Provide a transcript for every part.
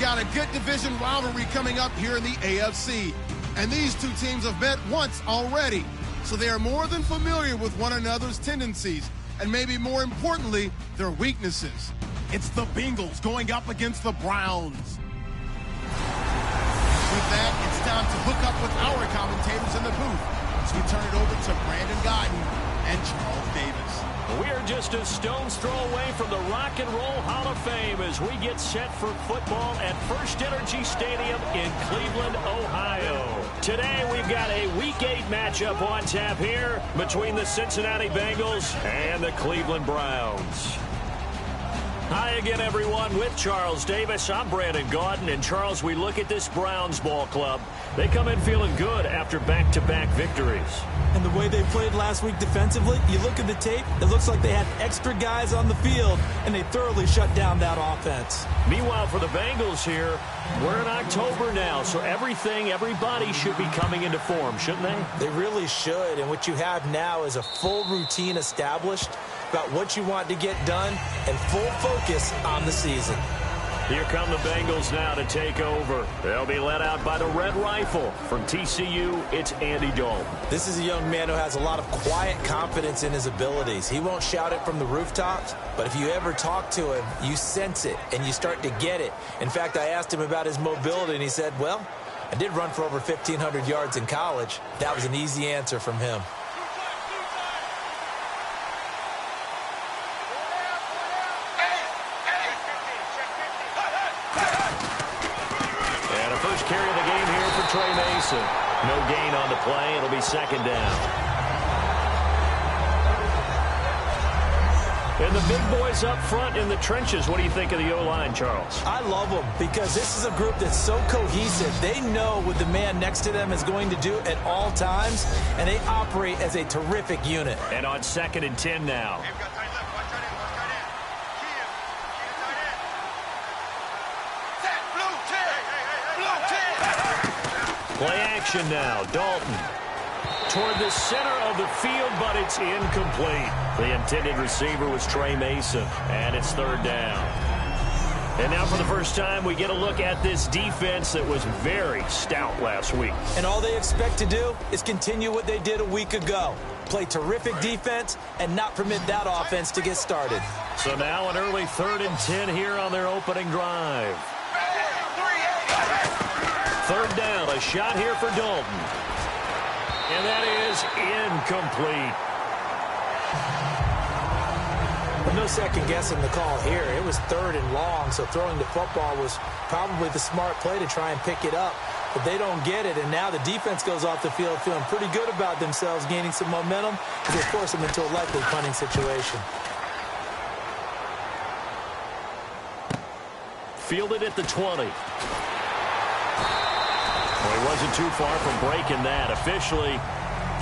got a good division rivalry coming up here in the AFC. And these two teams have met once already, so they are more than familiar with one another's tendencies, and maybe more importantly, their weaknesses. It's the Bengals going up against the Browns. With that, it's time to hook up with our commentators in the booth as we turn it over to Brandon Guyton and Charles Davis. We are just a stone's throw away from the Rock and Roll Hall of Fame as we get set for football at First Energy Stadium in Cleveland, Ohio. Today we've got a Week 8 matchup on tap here between the Cincinnati Bengals and the Cleveland Browns. Hi again, everyone, with Charles Davis. I'm Brandon Guyton, and Charles, we look at this Browns ball club. They come in feeling good after back-to-back victories. And the way they played last week defensively, you look at the tape, it looks like they had extra guys on the field, and they thoroughly shut down that offense. Meanwhile, for the Bengals here, we're in October now, so everybody should be coming into form, shouldn't they? They really should, and what you have now is a full routine established about what you want to get done and full focus on the season. Here come the Bengals now to take over. They'll be led out by the Red Rifle. From TCU, it's Andy Dalton. This is a young man who has a lot of quiet confidence in his abilities. He won't shout it from the rooftops, but if you ever talk to him, you sense it and you start to get it. In fact, I asked him about his mobility, and he said, well, I did run for over 1,500 yards in college. That was an easy answer from him. Carry of the game here for Trey Mason. No gain on the play. It'll be second down. And the big boys up front in the trenches. What do you think of the O-line, Charles? I love them because this is a group that's so cohesive. They know what the man next to them is going to do at all times, and they operate as a terrific unit. And on 2nd and 10 now. Play action now. Dalton toward the center of the field, but it's incomplete. The intended receiver was Trey Mason, and it's third down. And now for the first time, we get a look at this defense that was very stout last week. And all they expect to do is continue what they did a week ago. Play terrific defense and not permit that offense to get started. So now an early 3rd and 10 here on their opening drive. Third down, a shot here for Dalton. And that is incomplete. No second guessing the call here. It was 3rd and long, so throwing the football was probably the smart play to try and pick it up. But they don't get it, and now the defense goes off the field feeling pretty good about themselves, gaining some momentum as they force them into a likely punting situation. Fielded at the 20. Well, he wasn't too far from breaking that. Officially,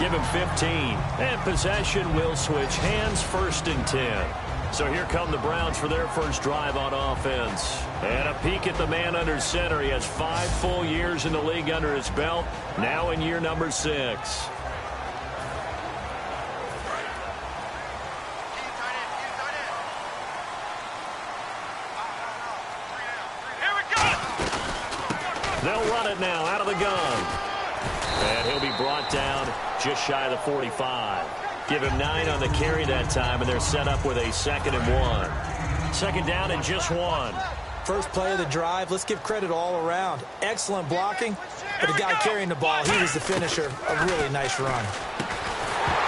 give him 15. And possession will switch hands, 1st and 10. So here come the Browns for their first drive on offense. And a peek at the man under center. He has 5 full years in the league under his belt. Now in year number 6. They'll run it now out of the gun. And he'll be brought down just shy of the 45. Give him 9 on the carry that time, and they're set up with a 2nd and 1. Second down and just 1. First play of the drive. Let's give credit all around. Excellent blocking, but the guy carrying the ball, he was the finisher. A really nice run.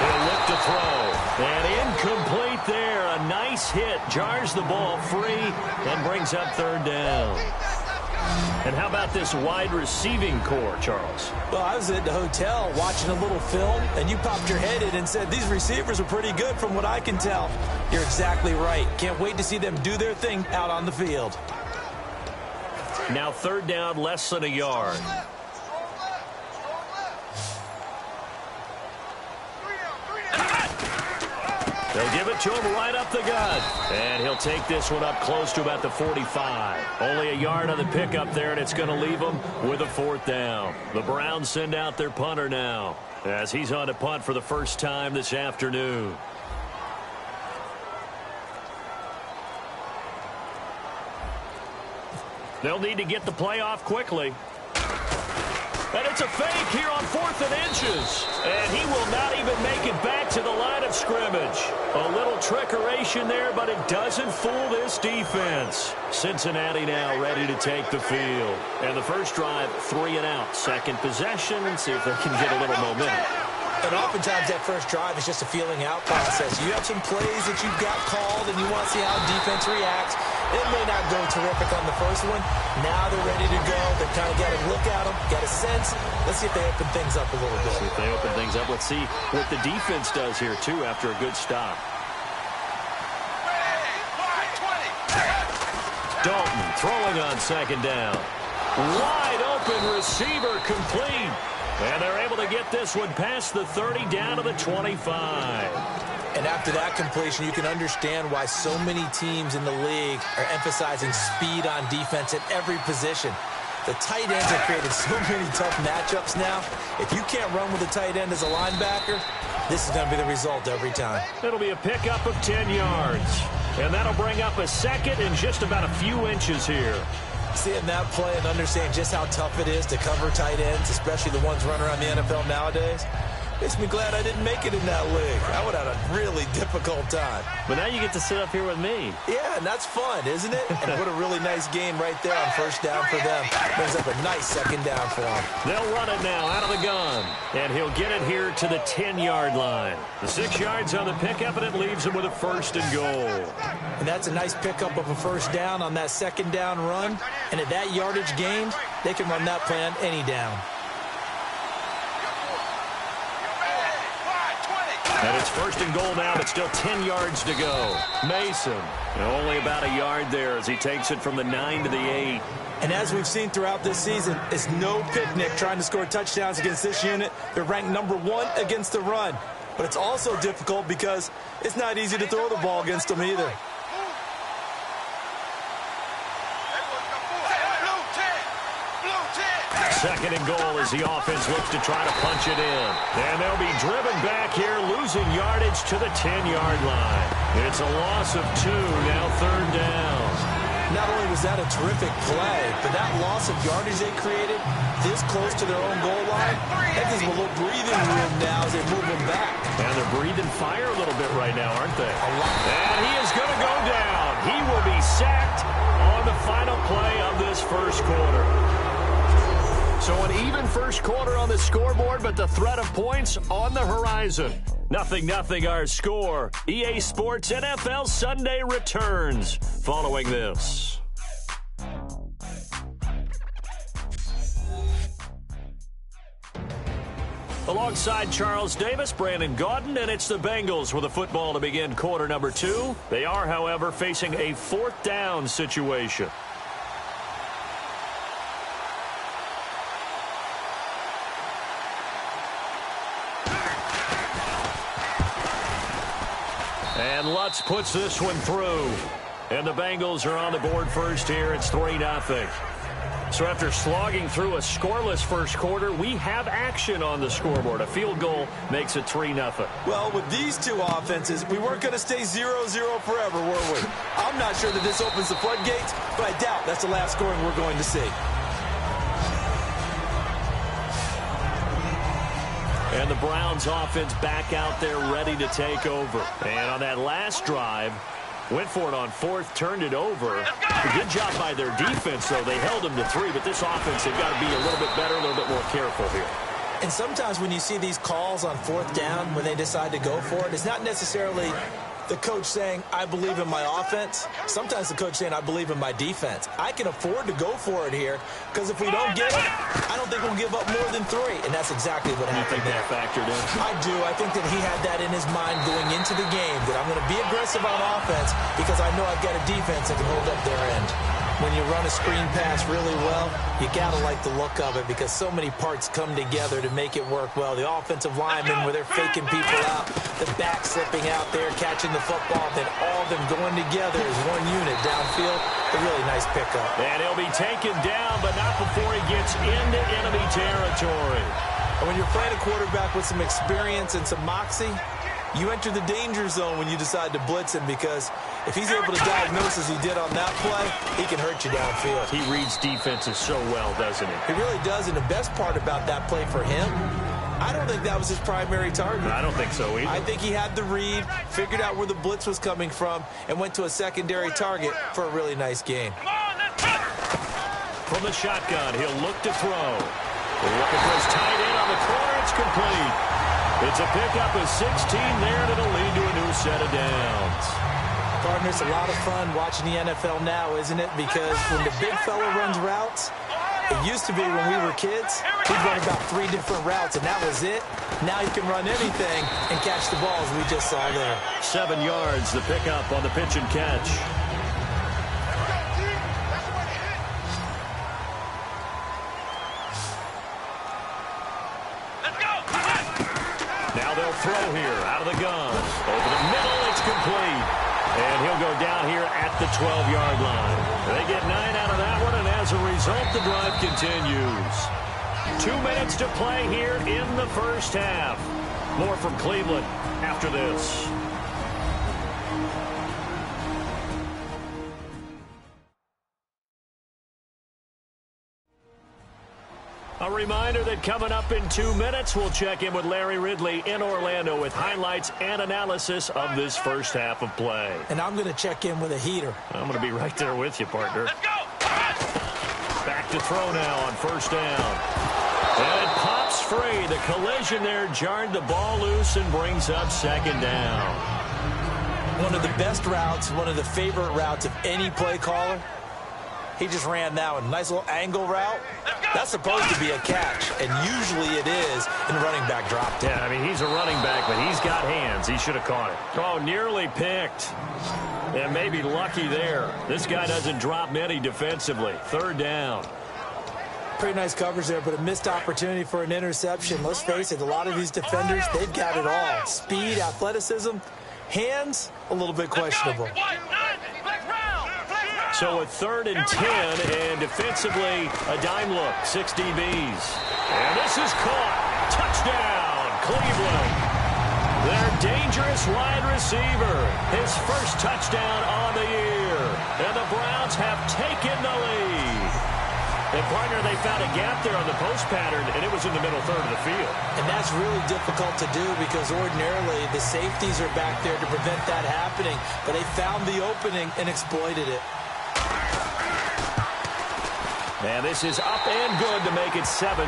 He'll look to throw. And incomplete there. A nice hit. Jars the ball free and brings up 3rd down. And how about this wide receiving core, Charles? Well, I was at the hotel watching a little film, and you popped your head in and said, these receivers are pretty good from what I can tell. You're exactly right. Can't wait to see them do their thing out on the field. Now 3rd down, less than a yard. They'll give it to him right up the gut. And he'll take this one up close to about the 45. Only a yard on the pickup there, and it's going to leave him with a 4th down. The Browns send out their punter now as he's on to punt for the first time this afternoon. They'll need to get the play off quickly. And it's a fake here on 4th and inches. And he will not even make it back to the line of scrimmage. A little trickeration there, but it doesn't fool this defense. Cincinnati now ready to take the field. And the first drive, 3 and out. Second possession, and see if they can get a little momentum. And oftentimes that first drive is just a feeling out process. You have some plays that you've got called, and you want to see how defense reacts. It may not go terrific on the first one. Now they're ready to go. They've kind of got to look at them, got a sense. Let's see if they open things up a little bit. See if they open things up. Let's see what the defense does here, too, after a good stop. Dalton throwing on second down. Wide open receiver complete. And they're able to get this one past the 30 down to the 25. And after that completion, you can understand why so many teams in the league are emphasizing speed on defense at every position. The tight ends have created so many tough matchups now. If you can't run with a tight end as a linebacker, this is going to be the result every time. It'll be a pickup of 10 yards. And that'll bring up a second in just about a few inches here. Seeing that play and understanding just how tough it is to cover tight ends, especially the ones running around the NFL nowadays, makes me glad I didn't make it in that league. I would have had a really difficult time. But now you get to sit up here with me. Yeah, and that's fun, isn't it? And what a really nice game right there on first down for them. Brings up a nice second down for them. They'll run it now out of the gun. And he'll get it here to the 10-yard line. The 6 yards on the pickup, and it leaves him with a first and goal. And that's a nice pickup of a first down on that second down run. And at that yardage gained, they can run that play on any down. And it's first and goal now, but still 10 yards to go. Mason, only about a yard there as he takes it from the 9 to the 8. And as we've seen throughout this season, it's no picnic trying to score touchdowns against this unit. They're ranked number 1 against the run. But it's also difficult because it's not easy to throw the ball against them either. Second and goal as the offense looks to try to punch it in. And they'll be driven back here, losing yardage to the 10-yard line. It's a loss of 2, now third down. Not only was that a terrific play, but that loss of yardage they created this close to their own goal line, that gives them a little breathing room now as they move them back. And they're breathing fire a little bit right now, aren't they? A lot. And he is going to go down. He will be sacked on the final play of this first quarter. So an even first quarter on the scoreboard, but the threat of points on the horizon. 0-0 our score. EA Sports NFL Sunday returns following this. Alongside Charles Davis, Brandon Gaudin, and it's the Bengals with a football to begin quarter number 2. They are, however, facing a 4th down situation. And Lutz puts this one through. And the Bengals are on the board first here. It's 3-0. So after slogging through a scoreless first quarter, we have action on the scoreboard. A field goal makes it 3-0. Well, with these two offenses, we weren't going to stay 0-0 forever, were we? I'm not sure that this opens the floodgates, but I doubt that's the last scoring we're going to see. And the Browns offense back out there ready to take over. And on that last drive, went for it on 4th, turned it over. A good job by their defense, though. They held them to 3, but this offense, they've got to be a little bit better, a little bit more careful here. And sometimes when you see these calls on 4th down, when they decide to go for it, it's not necessarily the coach saying, I believe in my offense. Sometimes the coach saying, I believe in my defense. I can afford to go for it here because if we don't get it, I don't think we'll give up more than 3. And that's exactly what happened there. You think that factored in? I do. I think that he had that in his mind going into the game, that I'm going to be aggressive on offense because I know I've got a defense that can hold up their end. When you run a screen pass really well, you got to like the look of it because so many parts come together to make it work well. The offensive linemen, where they're faking people out, the back slipping out there, catching the football, then all of them going together as one unit downfield. A really nice pickup. And he'll be taken down, but not before he gets into enemy territory. And when you're playing a quarterback with some experience and some moxie, you enter the danger zone when you decide to blitz him because if he's able to diagnose as he did on that play, he can hurt you downfield. He reads defenses so well, doesn't he? He really does, and the best part about that play for him, I don't think that was his primary target. I don't think so either. I think he had the read, figured out where the blitz was coming from, and went to a secondary target for a really nice game. From the shotgun, he'll look to throw. Looking for his tight end on the corner. It's complete. It's a pickup of 16 there, and it'll lead to a new set of downs. Partner, it's a lot of fun watching the NFL now, isn't it? Because when the big fella runs routes, it used to be when we were kids, he'd run about 3 different routes, and that was it. Now he can run anything and catch the balls we just saw there. 7 yards, the pickup on the pitch and catch. Now they'll throw here out of the gun. Over the middle, it's complete. And he'll go down here at the 12-yard line. They get 9 out of that one, and as a result, the drive continues. 2 minutes to play here in the first half. More from Cleveland after this. A reminder that coming up in 2 minutes, we'll check in with Larry Ridley in Orlando with highlights and analysis of this first half of play. And I'm going to check in with a heater. I'm going to be right there with you, partner. Let's go! Back to throw now on first down. And it pops free. The collision there jarred the ball loose and brings up second down. One of the best routes, one of the favorite routes of any play caller. He just ran that one. Nice little angle route. That's supposed to be a catch, and usually it is in running back drop. Yeah, I mean, he's a running back, but he's got hands. He should have caught it. Oh, nearly picked. And maybe lucky there. This guy doesn't drop many defensively. Third down. Pretty nice coverage there, but a missed opportunity for an interception. Let's face it, a lot of these defenders, they've got it all. Speed, athleticism, hands, a little bit questionable. So a 3rd and 10, and defensively, a dime look, 6 DBs. And this is caught. Touchdown, Cleveland. Their dangerous wide receiver. His first touchdown on the year. And the Browns have taken the lead. And, partner, they found a gap there on the post pattern, and it was in the middle third of the field. And that's really difficult to do because ordinarily the safeties are back there to prevent that happening. But they found the opening and exploited it. And this is up and good to make it 7-3.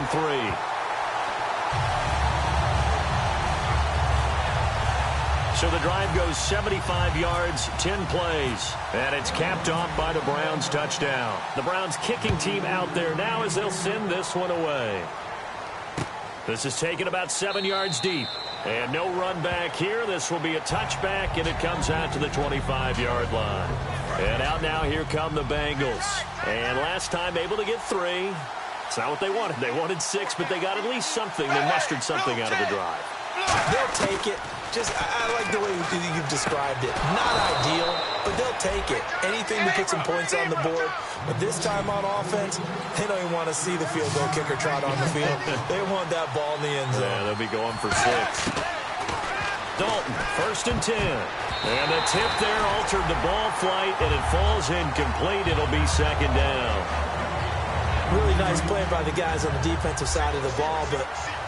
So the drive goes 75 yards, 10 plays. And it's capped off by the Browns touchdown. The Browns kicking team out there now as they'll send this one away. This is taken about 7 yards deep. And no run back here. This will be a touchback, and it comes out to the 25-yard line. And out now, here come the Bengals. And last time, able to get 3. It's not what they wanted. They wanted 6, but they got at least something. They mustered something out of the drive. They'll take it. I like the way you've described it. Not ideal, but they'll take it. Anything to put some points on the board. But this time on offense, they don't even want to see the field goal kicker trot on the field. They want that ball in the end zone. Yeah, they'll be going for 6. Dalton, 1st and 10. And the tip there altered the ball flight, and it falls incomplete. It'll be 2nd down. Really nice play by the guys on the defensive side of the ball, but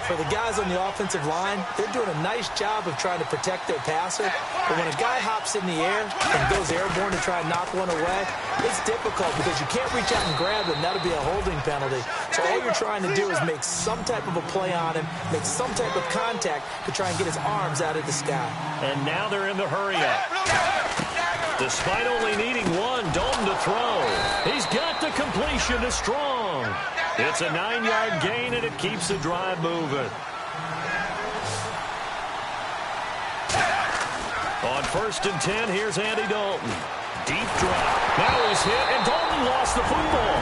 for the guys on the offensive line, they're doing a nice job of trying to protect their passer. But when a guy hops in the air and goes airborne to try and knock one away, it's difficult because you can't reach out and grab him. That'll be a holding penalty. So all you're trying to do is make some type of a play on him, make some type of contact to try and get his arms out of the sky. And now they're in the hurry-up. Despite only needing 1, Dalton to throw. He's got the completion to Strong. It's a 9-yard gain, and it keeps the drive moving. On 1st and 10, here's Andy Dalton. Deep drop. Now he's hit, and Dalton lost the football.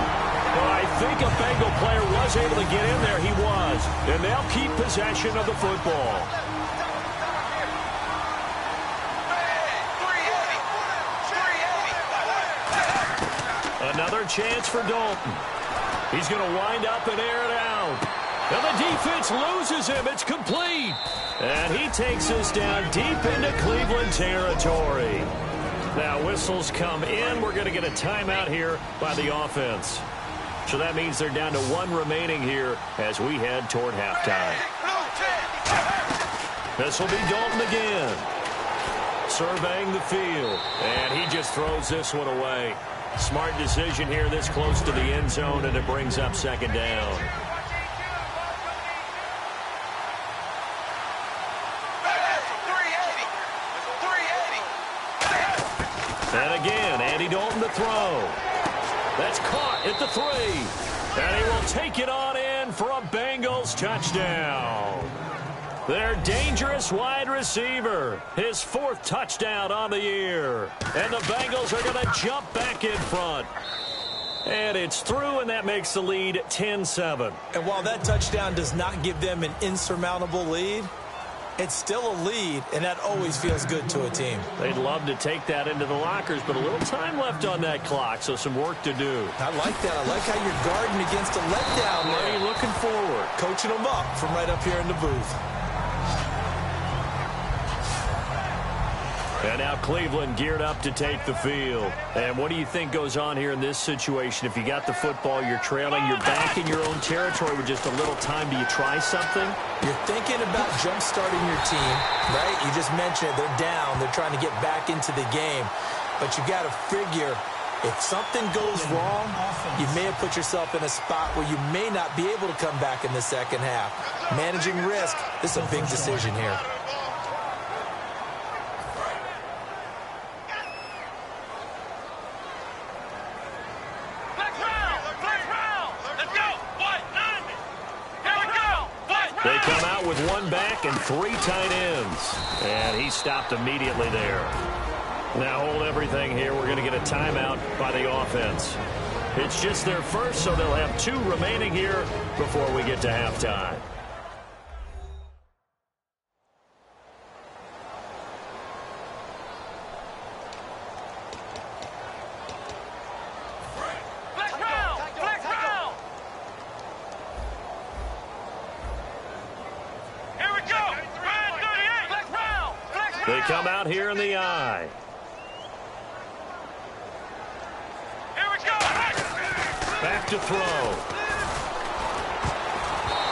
Well, I think a Bengal player was able to get in there. He was. And they'll keep possession of the football. Another chance for Dalton. He's going to wind up and air it out. And the defense loses him. It's complete. And he takes us down deep into Cleveland territory. Now whistles come in. We're going to get a timeout here by the offense. So that means they're down to 1 remaining here as we head toward halftime. This will be Dalton again. Surveying the field. And he just throws this one away. Smart decision here this close to the end zone, and it brings up second down. And again, Andy Dalton to throw. That's caught at the 3. And he will take it on in for a Bengals touchdown. Their dangerous wide receiver. His 4th touchdown on the year. And the Bengals are going to jump back in front. And it's through, and that makes the lead 10-7. And while that touchdown does not give them an insurmountable lead, it's still a lead, and that always feels good to a team. They'd love to take that into the lockers, but a little time left on that clock, so some work to do. I like that. I like how you're guarding against a letdown there. Already looking forward. Coaching them up from right up here in the booth. And now Cleveland geared up to take the field. And what do you think goes on here in this situation? If you got the football, you're trailing, you're back in your own territory with just a little time. Do you try something? You're thinking about jump-starting your team, right? You just mentioned it. They're down. They're trying to get back into the game. But you got to figure, if something goes wrong, you may have put yourself in a spot where you may not be able to come back in the second half. Managing risk, this is a big decision here. They come out with 1 back and 3 tight ends. And he stopped immediately there. Now hold everything here. We're going to get a timeout by the offense. It's just their first, so they'll have 2 remaining here before we get to halftime. They come out here in the eye. Here we go. Back to throw.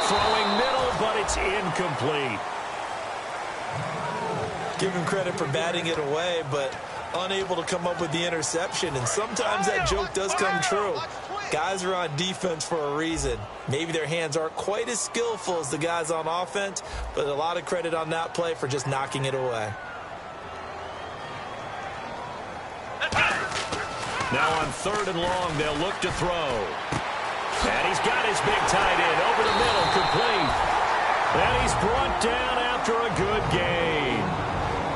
Throwing middle, but it's incomplete. Give him credit for batting it away, but unable to come up with the interception. And sometimes that joke does come true. Guys are on defense for a reason. Maybe their hands aren't quite as skillful as the guys on offense, but a lot of credit on that play for just knocking it away. Now on 3rd and long, they'll look to throw. And he's got his big tight end over the middle, complete. And he's brought down after a good gain.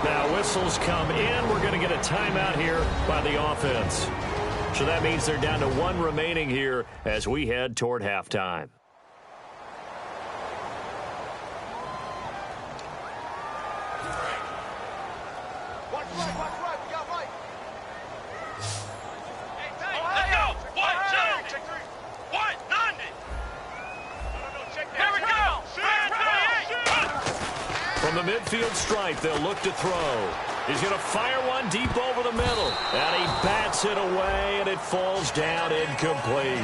Now whistles come in. We're going to get a timeout here by the offense. So that means they're down to 1 remaining here as we head toward halftime. From the midfield stripe, they'll look to throw. He's going to fire one deep over the middle. And he bats it away, and it falls down incomplete.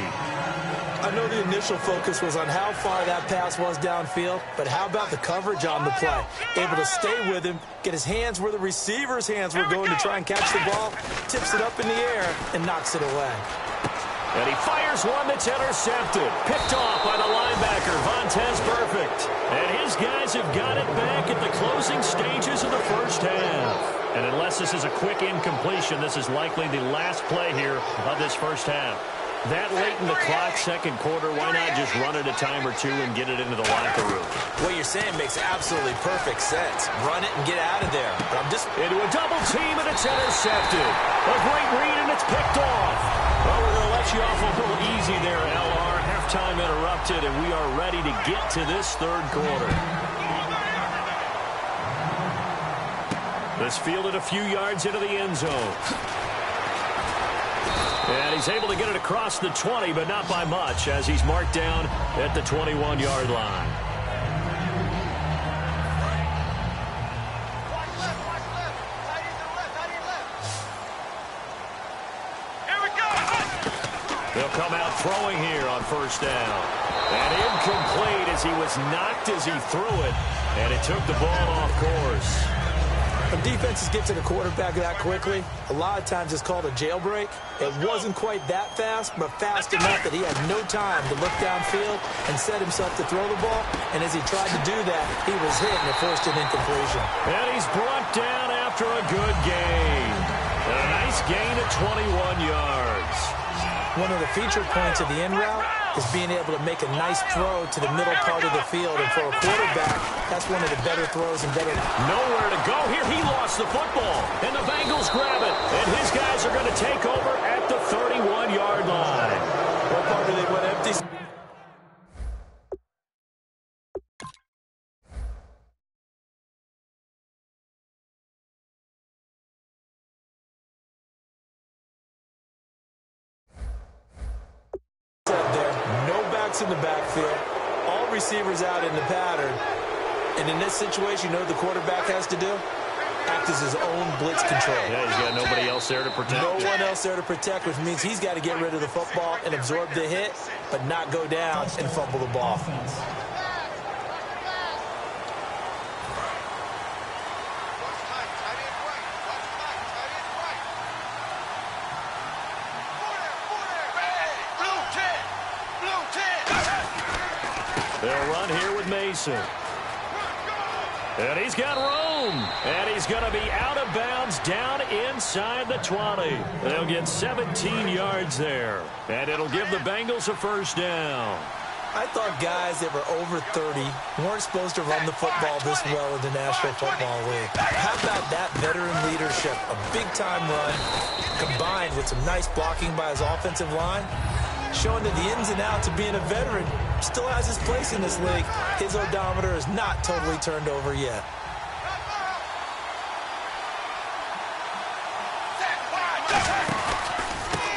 I know the initial focus was on how far that pass was downfield, but how about the coverage on the play? Able to stay with him, get his hands where the receiver's hands were going to try and catch the ball, tips it up in the air, and knocks it away. And he fires one that's intercepted. Picked off by the linebacker, Vontaze Burfict. And his guys have got it back at the closing stages of the first half. And unless this is a quick incompletion, this is likely the last play here of this first half. That late in the clock, second quarter, why not just run it a time or 2 and get it into the locker room? What you're saying makes absolutely perfect sense. Run it and get out of there. But I'm just into a double team, and it's intercepted. A great read, and it's picked off. Well, we're going to let you off a little easy there, LR. Halftime interrupted, and we are ready to get to this third quarter. This fielded a few yards into the end zone. And he's able to get it across the 20, but not by much, as he's marked down at the 21-yard line. throwing here on first down. And incomplete as he was knocked as he threw it. And it took the ball off course. When defenses get to the quarterback that quickly, a lot of times it's called a jailbreak. It wasn't quite that fast, but fast enough that he had no time to look downfield and set himself to throw the ball. And as he tried to do that, he was hit and it forced an incompletion. And he's brought down after a good gain. And a nice gain of 21 yards. One of the feature points of the in route is being able to make a nice throw to the middle part of the field. And for a quarterback, that's one of the better throws and better. Nowhere to go here. He lost the football. And the Bengals grab it. And his guys are going to take over at the 31-yard line. What part do they went empty? In the backfield, all receivers out in the pattern, and in this situation, you know what the quarterback has to do? Act as his own blitz control. Yeah, he's got nobody else there to protect. No one else there to protect, which means he's got to get rid of the football and absorb the hit, but not go down and fumble the ball. They'll run here with Mason. And he's got room. And he's going to be out of bounds down inside the 20. They'll get 17 yards there. And it'll give the Bengals a first down. I thought guys that were over 30 weren't supposed to run the football this well in the National Football League. How about that veteran leadership? A big-time run combined with some nice blocking by his offensive line, showing that the ins and outs of being a veteran still has his place in this league. His odometer is not totally turned over yet.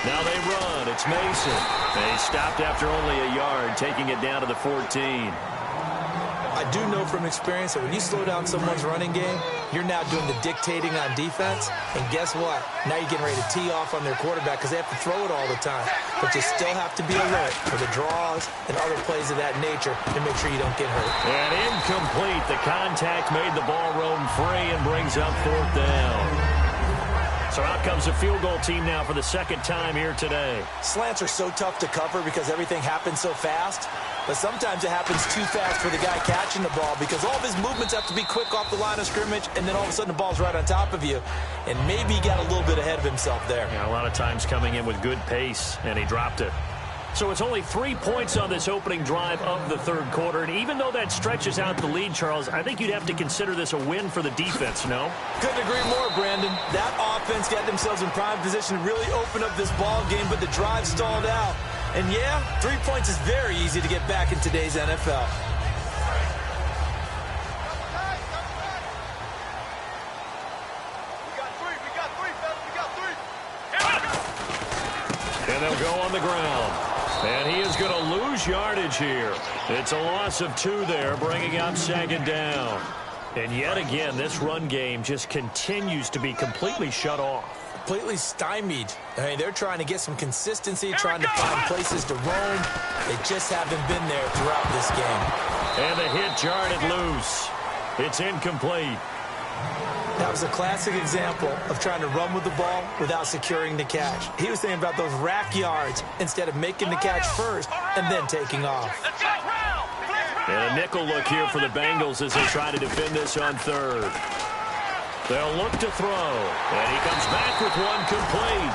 Now they run. It's Mason. They stopped after only a yard, taking it down to the 14. I do know from experience that when you slow down someone's running game, you're now doing the dictating on defense. And guess what? Now you're getting ready to tee off on their quarterback because they have to throw it all the time. But you still have to be alert for the draws and other plays of that nature to make sure you don't get hurt. And incomplete. The contact made the ball roam free and brings up fourth down. So out comes the field goal team now for the second time here today. Slants are so tough to cover because everything happens so fast. But sometimes it happens too fast for the guy catching the ball because all of his movements have to be quick off the line of scrimmage, and then all of a sudden the ball's right on top of you. And maybe he got a little bit ahead of himself there. Yeah, a lot of times coming in with good pace, and he dropped it. So it's only 3 points on this opening drive of the third quarter. And even though that stretches out the lead, Charles, I think you'd have to consider this a win for the defense, no? Couldn't agree more, Brandon. That offense got themselves in prime position to really open up this ball game, but the drive stalled out. And yeah, 3 points is very easy to get back in today's NFL. And they'll go on the ground. And he is going to lose yardage here. It's a loss of 2 there, bringing up second down. And yet again, this run game just continues to be completely shut off. Completely stymied. I mean, they're trying to get some consistency, trying to find places to roam. They just haven't been there throughout this game. And the hit jarred it loose. It's incomplete. That was a classic example of trying to run with the ball without securing the catch. He was thinking about those rack yards instead of making the catch first and then taking off. And a nickel look here for the Bengals as they try to defend this on third. They'll look to throw. And he comes back with one complete.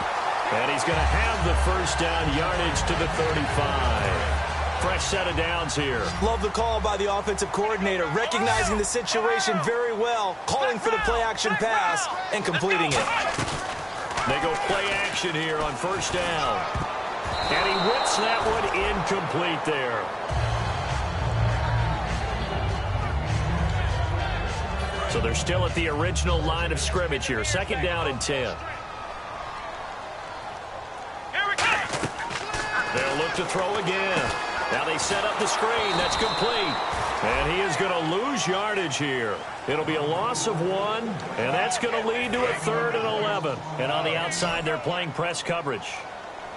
And he's going to have the first down yardage to the 35. Fresh set of downs here. Love the call by the offensive coordinator, recognizing the situation very well, calling for the play-action pass, and completing it. They go play action here on first down. And he whips that one incomplete there. So they're still at the original line of scrimmage here. Second down and 10. They'll look to throw again. Now they set up the screen. That's complete. And he is going to lose yardage here. It'll be a loss of 1, and that's going to lead to a 3rd and 11. And on the outside, they're playing press coverage.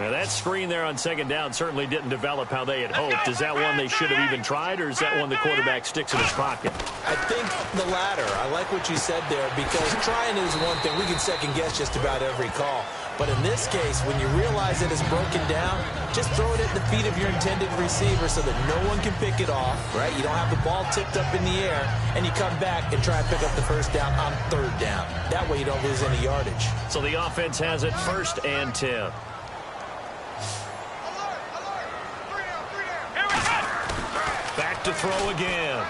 Now that screen there on second down certainly didn't develop how they had hoped. Is that one they should have even tried, or is that one the quarterback sticks in his pocket? I think the latter. I like what you said there, because trying is one thing. We can second-guess just about every call. But in this case, when you realize that it's broken down, just throw it at the feet of your intended receiver so that no one can pick it off, right? You don't have the ball tipped up in the air, and you come back and try and pick up the first down on third down. That way you don't lose any yardage. So the offense has it 1st and 10. Back to throw again.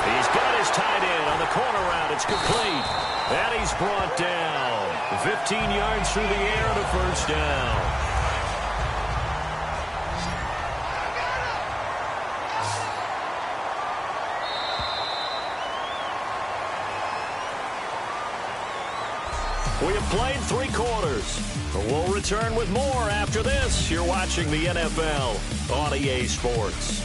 He's got his tight end on the corner route. It's complete. And he's brought down. 15 yards through the air and a first down. We have played 3 quarters. We'll return with more after this. You're watching the NFL on EA Sports.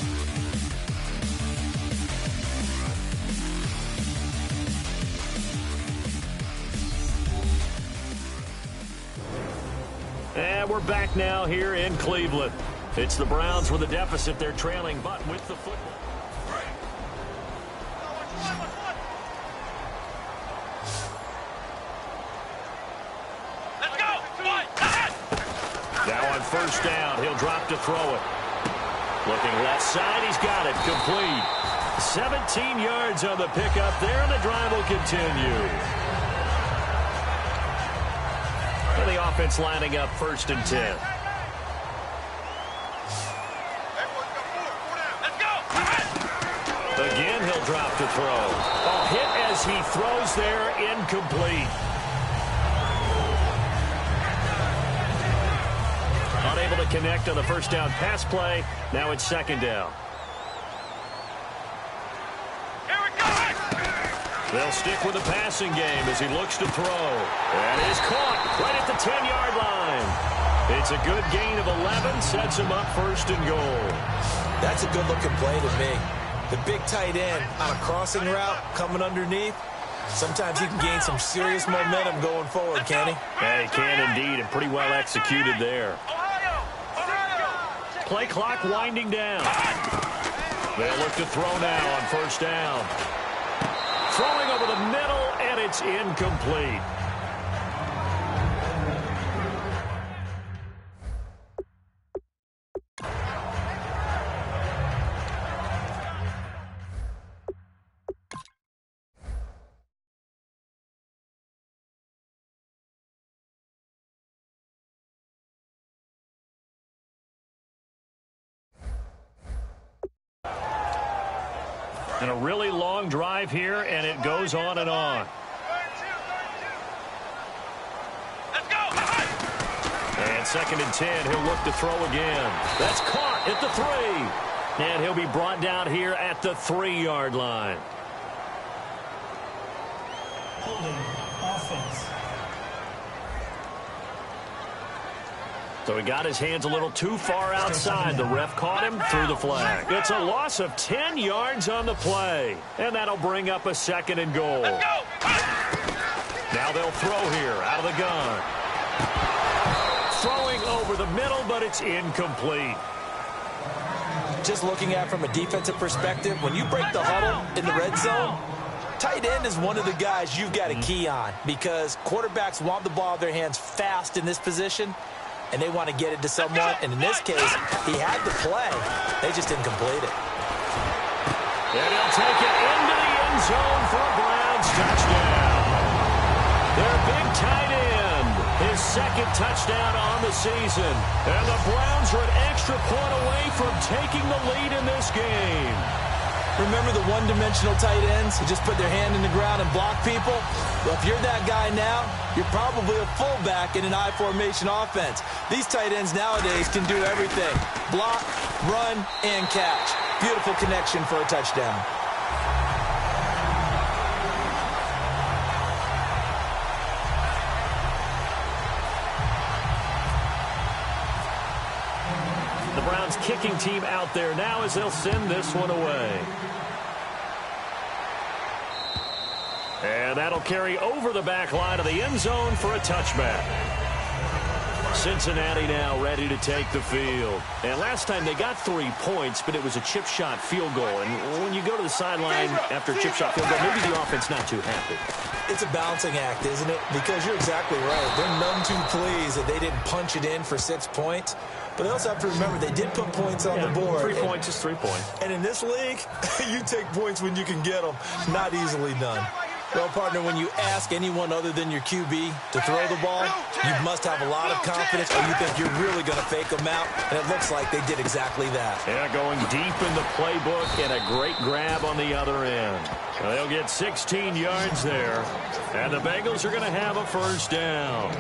And we're back now here in Cleveland. It's the Browns with a deficit. They're trailing, but with the football. Now on first down, he'll drop to throw it. Looking left side, he's got it. Complete. 17 yards on the pickup there, and the drive will continue. And the offense lining up 1st and 10. Again, he'll drop to throw. A hit as he throws there, incomplete. Unable to connect on the first down pass play. Now it's 2nd down. They'll stick with the passing game as he looks to throw. And is caught right at the 10-yard line. It's a good gain of 11, sets him up 1st and goal. That's a good-looking play to me. The big tight end on a crossing route coming underneath. Sometimes he can gain some serious momentum going forward, can he? Yeah, he can indeed, and pretty well executed there. Play clock winding down. They'll look to throw now on first down. Throwing over the middle, and it's incomplete. And a really long drive here, and it goes on and on. Let's go. And 2nd and 10, he'll look to throw again. That's caught at the 3. And he'll be brought down here at the 3-yard line. Holding offense. So he got his hands a little too far outside. The ref caught him, threw the flag. It's a loss of 10 yards on the play. And that'll bring up a 2nd and goal. Now they'll throw here out of the gun. Throwing over the middle, but it's incomplete. Just looking at it from a defensive perspective, when you break the huddle in the red zone, tight end is one of the guys you've got a key on, because quarterbacks want the ball in their hands fast in this position, and they want to get it to someone. And in this case, he had the play. They just didn't complete it. And he'll take it into the end zone for a Browns touchdown. Their big tight end, his 2nd touchdown on the season. And the Browns are an extra point away from taking the lead in this game. Remember the one-dimensional tight ends who just put their hand in the ground and block people? Well, if you're that guy now, you're probably a fullback in an I-formation offense. These tight ends nowadays can do everything. Block, run, and catch. Beautiful connection for a touchdown. The Browns kicking team out there now as they'll send this one away. And that'll carry over the back line of the end zone for a touchback. Cincinnati now ready to take the field. And last time they got 3 points, but it was a chip shot field goal. And when you go to the sideline after a chip shot field goal, maybe the offense not too happy. It's a balancing act, isn't it? Because you're exactly right. They're none too pleased that they didn't punch it in for 6 points. But they also have to remember they did put points on the board. 3 points is 3 points. And in this league, you take points when you can get them. Not easily done. Well, partner, when you ask anyone other than your QB to throw the ball, you must have a lot of confidence, or you think you're really going to fake them out, and it looks like they did exactly that. Yeah, going deep in the playbook and a great grab on the other end. Well, they'll get 16 yards there, and the Bengals are going to have a first down.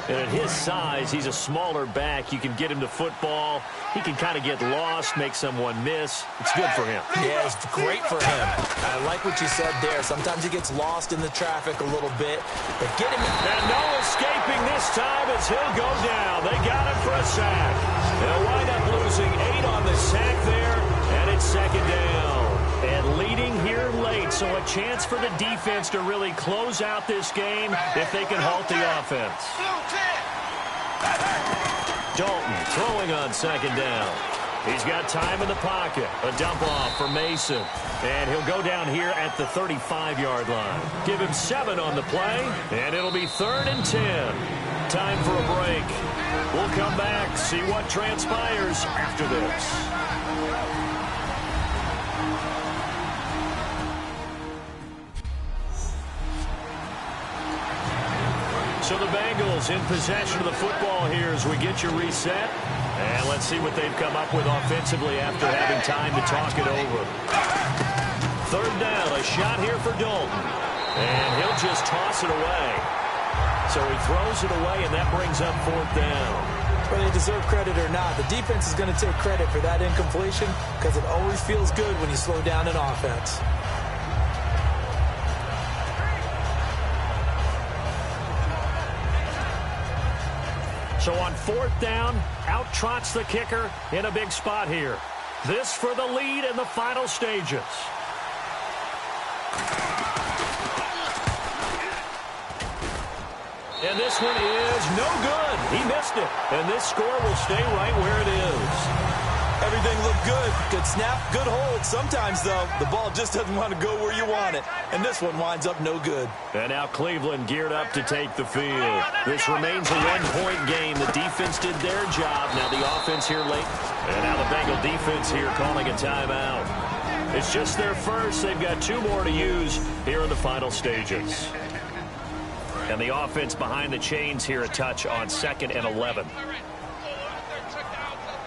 And at his size, he's a smaller back. You can get him to football. He can kind of get lost, make someone miss. It's good for him. Yeah, it's great for him. I like what you said there. Sometimes he gets lost in the traffic a little bit. But get him. And no escaping this time as he'll go down. They got him for a sack. They'll wind up losing 8 on the sack there, and it's second down. And leading here late, so a chance for the defense to really close out this game if they can halt the offense. Dalton throwing on second down. He's got time in the pocket. A dump off for Mason. And he'll go down here at the 35-yard line. Give him 7 on the play, and it'll be 3rd and 10. Time for a break. We'll come back, see what transpires after this. So the Bengals in possession of the football here as we get you reset. And let's see what they've come up with offensively after having time to talk it over. 3rd down, a shot here for Dalton. And he'll just toss it away. So he throws it away, and that brings up 4th down. Whether they deserve credit or not, the defense is going to take credit for that incompletion because it always feels good when you slow down an offense. So on 4th down, out trots the kicker in a big spot here. This for the lead in the final stages. And this one is no good. He missed it. And this score will stay right where it is. Everything looked good. Good snap, good hold. Sometimes, though, the ball just doesn't want to go where you want it. And this one winds up no good. And now Cleveland geared up to take the field. This remains a 1-point game. The defense did their job. Now the offense here late. And now the Bengal defense here calling a timeout. It's just their first. They've got 2 more to use here in the final stages. And the offense behind the chains here a touch on 2nd and 11.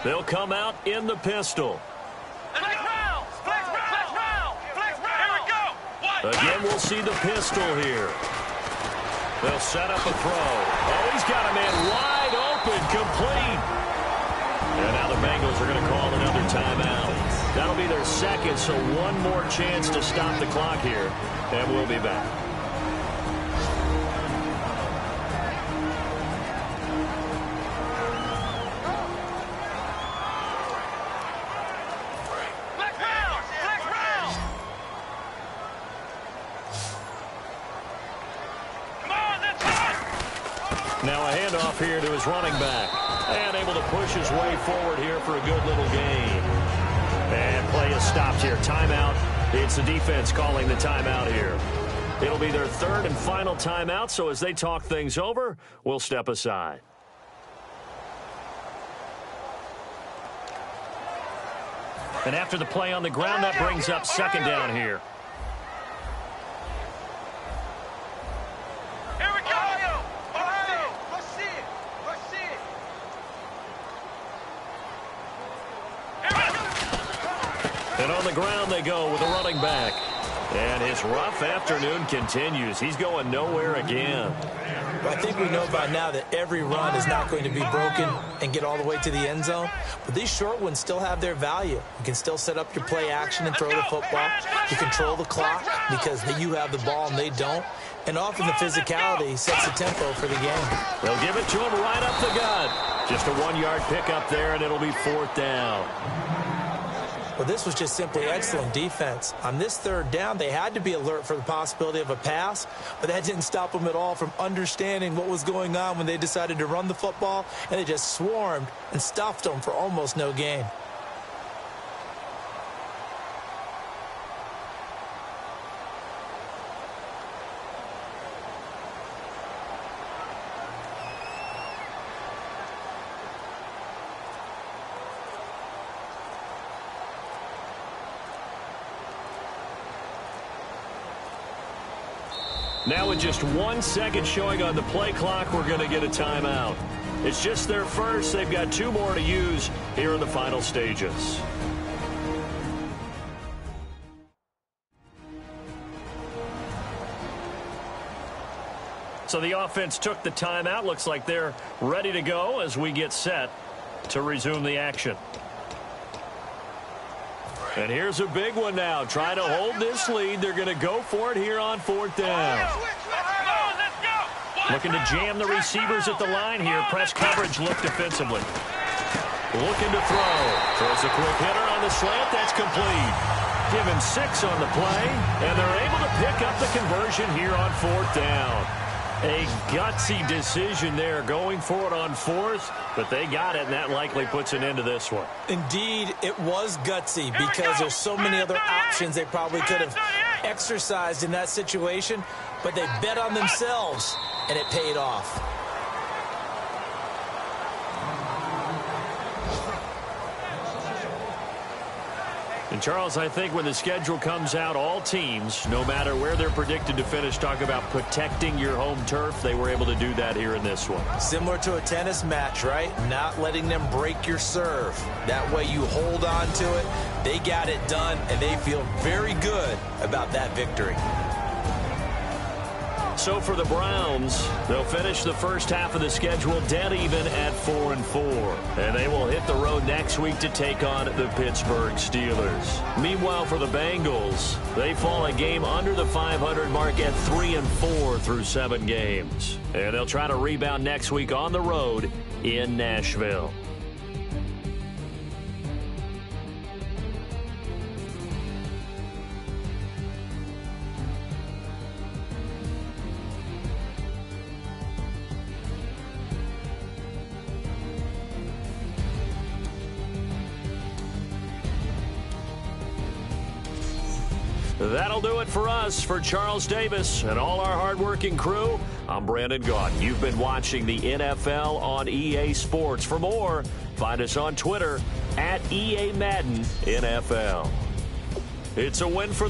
They'll come out in the pistol. Again, we'll see the pistol here. They'll set up a throw. Oh, he's got a man wide open, complete. And now the Bengals are going to call another timeout. That'll be their 2nd, so 1 more chance to stop the clock here. And we'll be back. Now a handoff here to his running back. And able to push his way forward here for a good little gain. And play is stopped here. Timeout. It's the defense calling the timeout here. It'll be their 3rd and final timeout, so as they talk things over, we'll step aside. And after the play on the ground, that brings up 2nd down here. And on the ground they go with a running back. And his rough afternoon continues. He's going nowhere again. I think we know by now that every run is not going to be broken and get all the way to the end zone. But these short ones still have their value. You can still set up your play action and throw the football. You control the clock because you have the ball and they don't. And often the physicality sets the tempo for the game. They'll give it to him right up the gut. Just a 1-yard pickup there, and it'll be 4th down. Well, this was just simply excellent defense. On this third down, they had to be alert for the possibility of a pass, but that didn't stop them at all from understanding what was going on when they decided to run the football, and they just swarmed and stuffed them for almost no gain. Now with just 1 second showing on the play clock, we're going to get a timeout. It's just their first. They've got 2 more to use here in the final stages. So the offense took the timeout. Looks like they're ready to go as we get set to resume the action. And here's a big one now. Trying to hold this lead. They're going to go for it here on 4th down. Looking to jam the receivers at the line here. Press coverage look defensively. Looking to throw. Throws a quick hitter on the slant. That's complete. Give him 6 on the play. And they're able to pick up the conversion here on 4th down. A gutsy decision there going for it on 4th, but they got it, and that likely puts an end to this one. Indeed, it was gutsy because there's so many other options they probably could have exercised in that situation, but they bet on themselves, and it paid off. And, Charles, I think when the schedule comes out, all teams, no matter where they're predicted to finish, talk about protecting your home turf. They were able to do that here in this one. Similar to a tennis match, right? Not letting them break your serve. That way you hold on to it. They got it done, and they feel very good about that victory. So for the Browns, they'll finish the first half of the schedule dead even at 4-4. And they will hit the road next week to take on the Pittsburgh Steelers. Meanwhile, for the Bengals, they fall a game under the 500 mark at 3-4 through 7 games. And they'll try to rebound next week on the road in Nashville. That'll do it for us. For Charles Davis and all our hardworking crew, I'm Brandon Gaudin. You've been watching the NFL on EA Sports. For more, find us on Twitter at EA Madden NFL. It's a win for